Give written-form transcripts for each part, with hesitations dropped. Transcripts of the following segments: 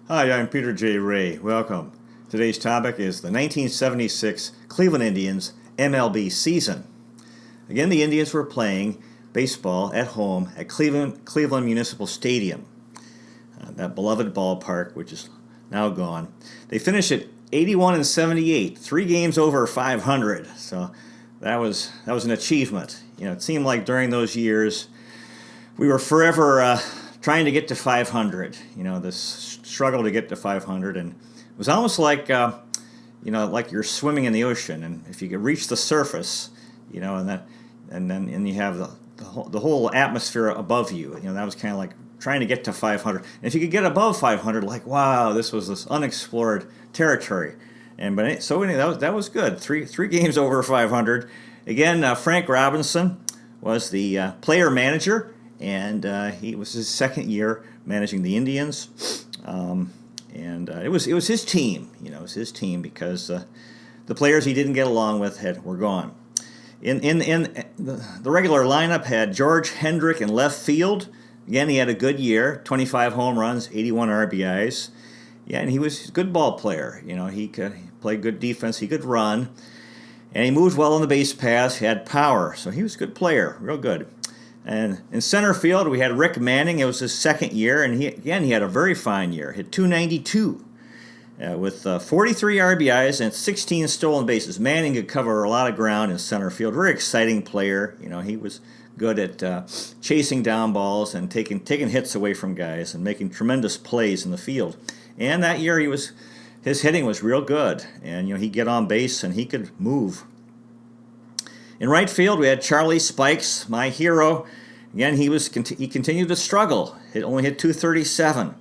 Hi, I'm Peter J. Ray. Welcome. Today's topic is the 1976 Cleveland Indians MLB season. Again, the Indians were playing baseball at home at Cleveland Municipal Stadium, that beloved ballpark, which is now gone. They finished at 81 and 78, 3 games over 500. So that was an achievement. It seemed like during those years we were forever trying to get to 500. This struggle to get to 500, and it was almost like like you're swimming in the ocean, and if you could reach the surface, and then you have the whole atmosphere above you. That was kind of like trying to get to 500. And if you could get above 500, like, wow, this was this unexplored territory. That was good. Three games over 500. Again, Frank Robinson was the player manager, and he was his second year managing the Indians. It was his team. It was his team because the players he didn't get along with were gone. In the regular lineup had George Hendrick in left field. Again, he had a good year, 25 home runs, 81 RBIs. Yeah, and he was a good ball player. He played good defense, he could run, and he moved well on the base paths, he had power. So he was a good player, real good. And in center field, we had Rick Manning. It was his second year, and he had a very fine year. Hit 292 with 43 RBIs and 16 stolen bases. Manning could cover a lot of ground in center field. Very exciting player. He was good at chasing down balls and taking hits away from guys and making tremendous plays in the field. And that year, his hitting was real good, and he'd get on base and he could move. In right field, we had Charlie Spikes, my hero. Again, he continued to struggle. He only hit 237,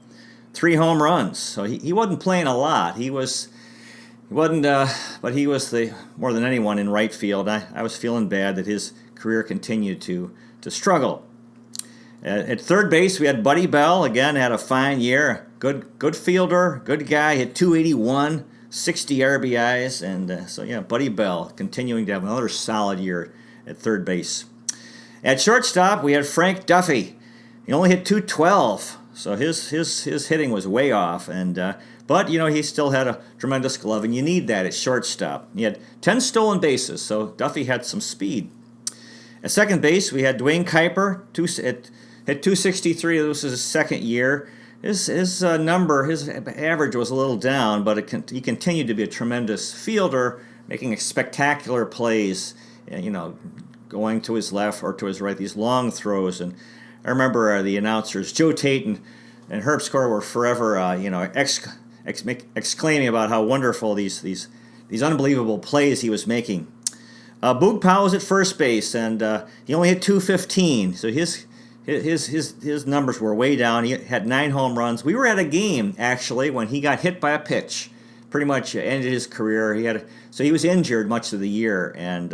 3 home runs. So he wasn't playing a lot. But he was the more than anyone in right field. I was feeling bad that his career continued to struggle. At third base, we had Buddy Bell. Again, had a fine year. Good fielder, good guy. Hit 281. 60 RBIs, and Buddy Bell continuing to have another solid year at third base. At shortstop, we had Frank Duffy. He only hit 212, so his hitting was way off, but he still had a tremendous glove, and you need that at shortstop. He had 10 stolen bases, so Duffy had some speed. At second base, we had Dwayne Kuiper, hit 263. This was his second year. His average was a little down, but he continued to be a tremendous fielder, making spectacular plays, going to his left or to his right, these long throws. And I remember the announcers, Joe Tate and Herb Score, were forever, exclaiming about how wonderful these unbelievable plays he was making. Boog Powell was at first base, and he only hit 215, so his numbers were way down. He had 9 home runs. We were at a game, actually, when he got hit by a pitch. Pretty much ended his career. He was injured much of the year, and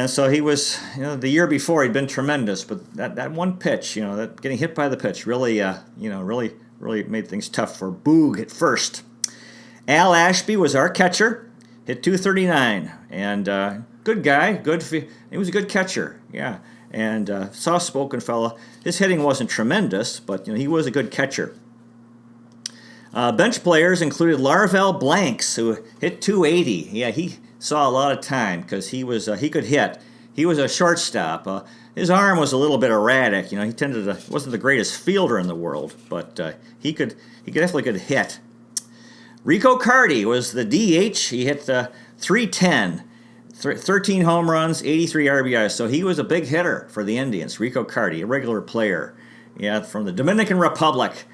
so he was, the year before he'd been tremendous, but that one pitch, that getting hit by the pitch really made things tough for Boog at first. Al Ashby was our catcher, hit 239, and good guy, he was a good catcher, yeah. And soft-spoken fella. His hitting wasn't tremendous, but he was a good catcher. Bench players included Larvell Blanks, who hit 280. Yeah, he saw a lot of time because he could hit. He was a shortstop. His arm was a little bit erratic. He wasn't the greatest fielder in the world, but he definitely could hit. Rico Carty was the DH. He hit 310. 13 home runs, 83 RBIs. So he was a big hitter for the Indians. Rico Carty, a regular player, from the Dominican Republic,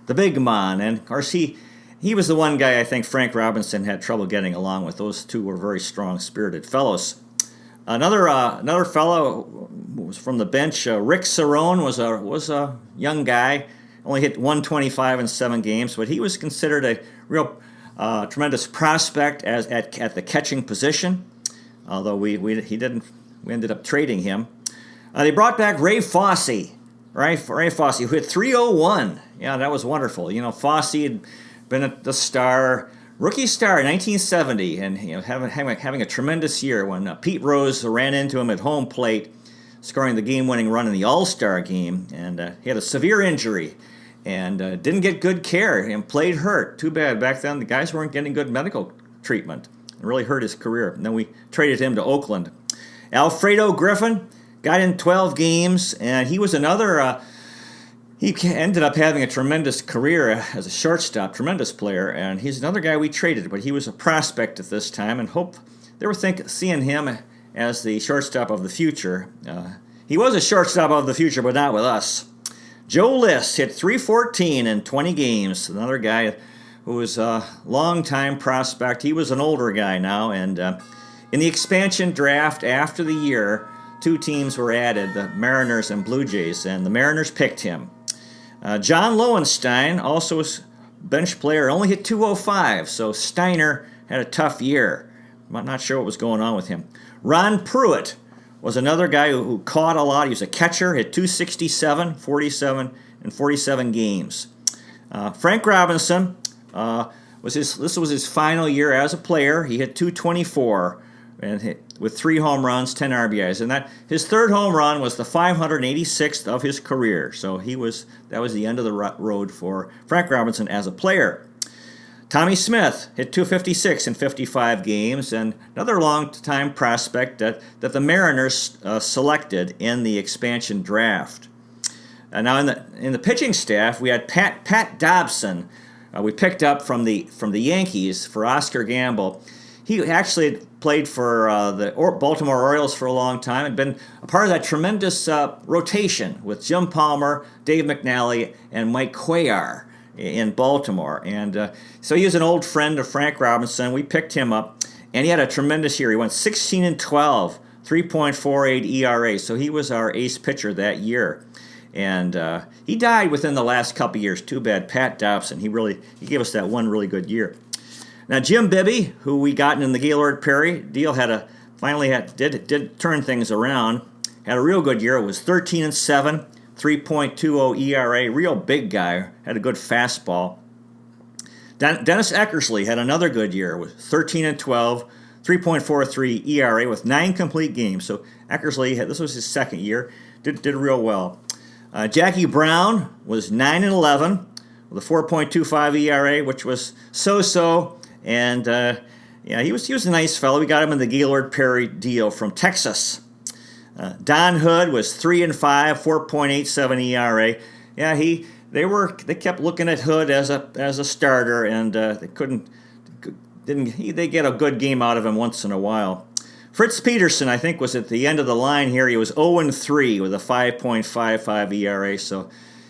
the big man. And of course, he was the one guy I think Frank Robinson had trouble getting along with. Those two were very strong-spirited fellows. Another fellow was from the bench. Rick Cerrone was a young guy. Only hit 125 in 7 games, but he was considered a real tremendous prospect at the catching position. Although we ended up trading him. They brought back Ray Fosse, who hit 301. Yeah, that was wonderful. Fosse had been the rookie star in 1970, and having a tremendous year when Pete Rose ran into him at home plate, scoring the game-winning run in the All-Star game, and he had a severe injury, and didn't get good care and played hurt. Too bad. Back then, the guys weren't getting good medical treatment. It really hurt his career. And then we traded him to Oakland. ALFREDO Griffin got in 12 games, and he was another... he ended up having a tremendous career as a shortstop, tremendous player, and he's another guy we traded, but he was a prospect at this time, and they were seeing him as the shortstop of the future. He was a shortstop of the future, but not with us. Joe List hit .314 in 20 games, another guy who was a long-time prospect. He was an older guy now, and in the expansion draft after the year, 2 teams were added, the Mariners and Blue Jays, and the Mariners picked him. John Lowenstein, also a bench player, only hit .205, so Steiner had a tough year. I'm not sure what was going on with him. Ron Pruitt was another guy who caught a lot. He was a catcher, hit .267, 47 games. Frank Robinson, this was his final year as a player. He hit .224 and with 3 home runs, 10 RBIs, and his third home run was the 586th of his career. So that was the end of the road for Frank Robinson as a player. Tommy Smith hit .256 in 55 games, and another long-time prospect that the Mariners selected in the expansion draft. Now in the pitching staff, we had Pat Dobson. We picked up from the Yankees for Oscar Gamble. He actually had played for the Baltimore Orioles for a long time and been a part of that tremendous rotation with Jim Palmer, Dave McNally, and Mike Cuellar in Baltimore. And so he was an old friend of Frank Robinson. We picked him up, and he had a tremendous year. He went 16-12, 3.48 ERA. So he was our ace pitcher that year. And he died within the last couple years. Too bad. Pat Dobson. He gave us that one really good year. Now, Jim Bibby, who we got in the Gaylord Perry deal, did turn things around. Had a real good year. It was 13-7, 3.20 ERA. Real big guy. Had a good fastball. Dennis Eckersley had another good year with 13-12, 3.43 ERA with 9 complete games. So Eckersley, this was his second year, did real well. Jackie Brown was 9-11 with a 4.25 ERA, which was so-so. And he was a nice fellow. We got him in the Gaylord Perry deal from Texas. Don Hood was 3-5, 4.87 ERA. Yeah, they kept looking at Hood as a starter, and they get a good game out of him once in a while. Fritz Peterson, I think, was at the end of the line here. He was 0-3 with a 5.55 ERA, so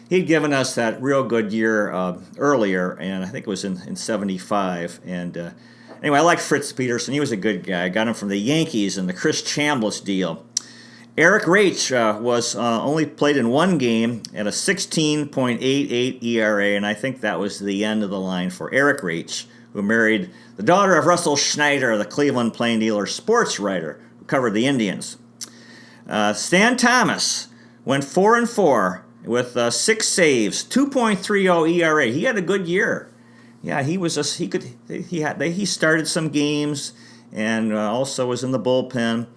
he'd given us that real good year earlier, and I think it was in 75. And anyway, I liked Fritz Peterson. He was a good guy. I got him from the Yankees in the Chris Chambliss deal. Eric Raich was only played in 1 game at a 16.88 ERA, and I think that was the end of the line for Eric Raich, who married the daughter of Russell Schneider, the Cleveland Plain Dealer sports writer who covered the Indians. Stan Thomas went 4-4 with 6 saves, 2.30 ERA. He had a good year. Yeah, he started some games and also was in the bullpen.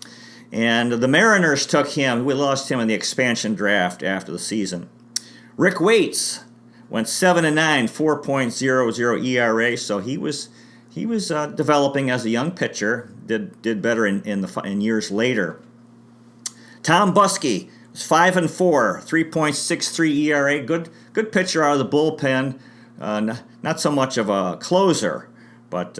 And the Mariners took him. We lost him in the expansion draft after the season. Rick Waits went 7-9, 4.00 ERA. So he was developing as a young pitcher. Did better in years later. Tom Buskey was 5-4, 3.63 ERA. Good pitcher out of the bullpen. Not so much of a closer, but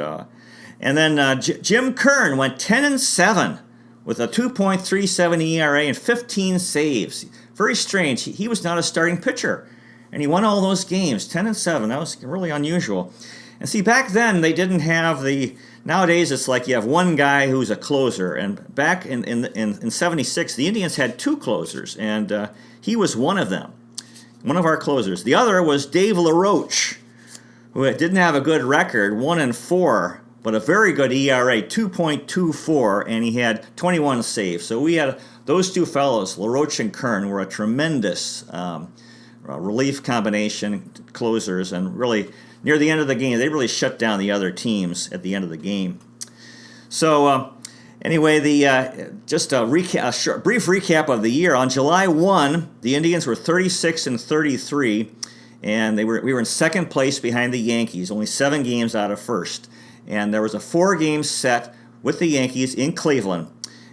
and then Jim Kern went 10-7 with a 2.37 ERA and 15 saves. Very strange. He was not a starting pitcher, and he won all those games, 10-7. That was really unusual. And see, back then they didn't have the. Nowadays it's like you have one guy who's a closer, and back in 76 the Indians had 2 closers, and he was one of them, one of our closers. The other was Dave LaRoche, who didn't have a good record, 1-4, but a very good ERA, 2.24, and he had 21 saves. So we had those 2 fellows, LaRoche and Kern, were a tremendous relief combination closers, and really near the end of the game, they really shut down the other teams at the end of the game. So anyway, just a brief recap of the year. On July 1, the Indians were 36-33, and we were in second place behind the Yankees, only 7 games out of first. And there was a 4-game set with the Yankees in Cleveland.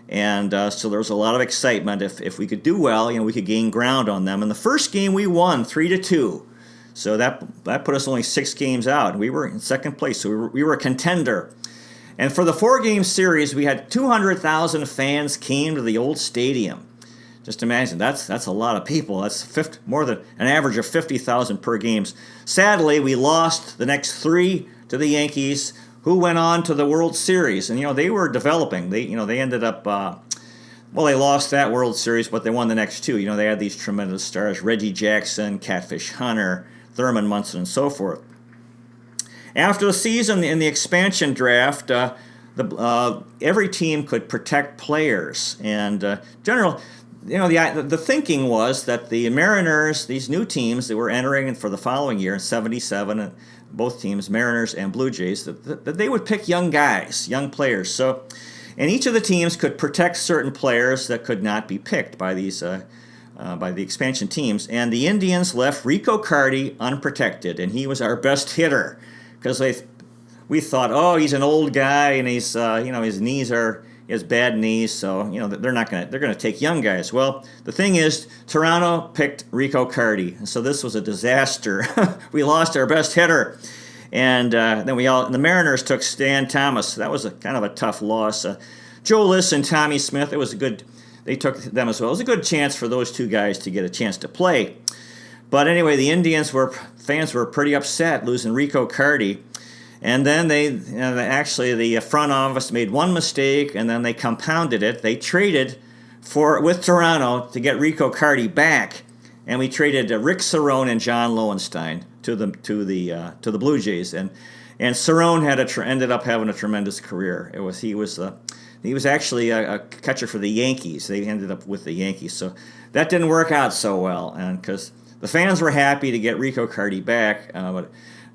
And so there was a lot of excitement. If we could do well, we could gain ground on them. And the first game we won 3-2. So that put us only 6 games out. We were in second place, so we were a contender. And for the 4-game series, we had 200,000 fans came to the old stadium. Just imagine, that's a lot of people. That's more than an average of 50,000 per game. Sadly, we lost the next 3 to the Yankees, who went on to the World Series. And, they were developing. They ended up, they lost that World Series, but they won the next 2. They had these tremendous stars, Reggie Jackson, Catfish Hunter, Thurman Munson, and so forth. After the season in the expansion draft, every team could protect players. And the thinking was that the Mariners, these new teams that were entering for the following year in 77, both teams, Mariners and Blue Jays, that they would pick young guys, young players. So, and each of the teams could protect certain players that could not be picked by these by the expansion teams. And the Indians left Rico Carty unprotected, and he was our best hitter because we thought, oh, he's an old guy and he's his knees are. He has bad knees, so they're going to take young guys. Well, the thing is, Toronto picked Rico Carty, and so this was a disaster. We lost our best hitter, and then the Mariners took Stan Thomas. That was kind of a tough loss. Joe Liss and Tommy Smith. They took them as well. It was a good chance for those 2 guys to get a chance to play. But anyway, the fans were pretty upset losing Rico Carty. And then the front office made one mistake, and then they compounded it. They traded with Toronto to get Rico Carty back, and we traded Rick Cerrone and John Lowenstein to the Blue Jays, and Cerrone ended up having a tremendous career. He was actually a catcher for the Yankees. They ended up with the Yankees, so that didn't work out so well, and because the fans were happy to get Rico Carty back,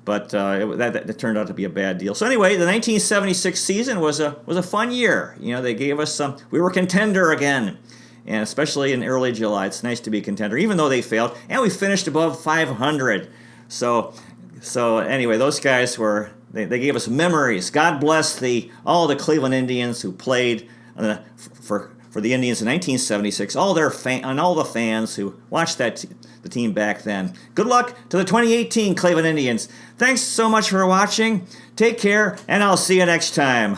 but that turned out to be a bad deal. So anyway, the 1976 season was a fun year. They gave us some. We were a contender again, and especially in early July, it's nice to be a contender, even though they failed. And we finished above 500. So anyway, those guys they gave us memories. God bless all the Cleveland Indians who played for the Indians in 1976. All the fans who watched the team back then. Good luck to the 2018 Cleveland Indians. Thanks so much for watching. Take care, and I'll see you next time.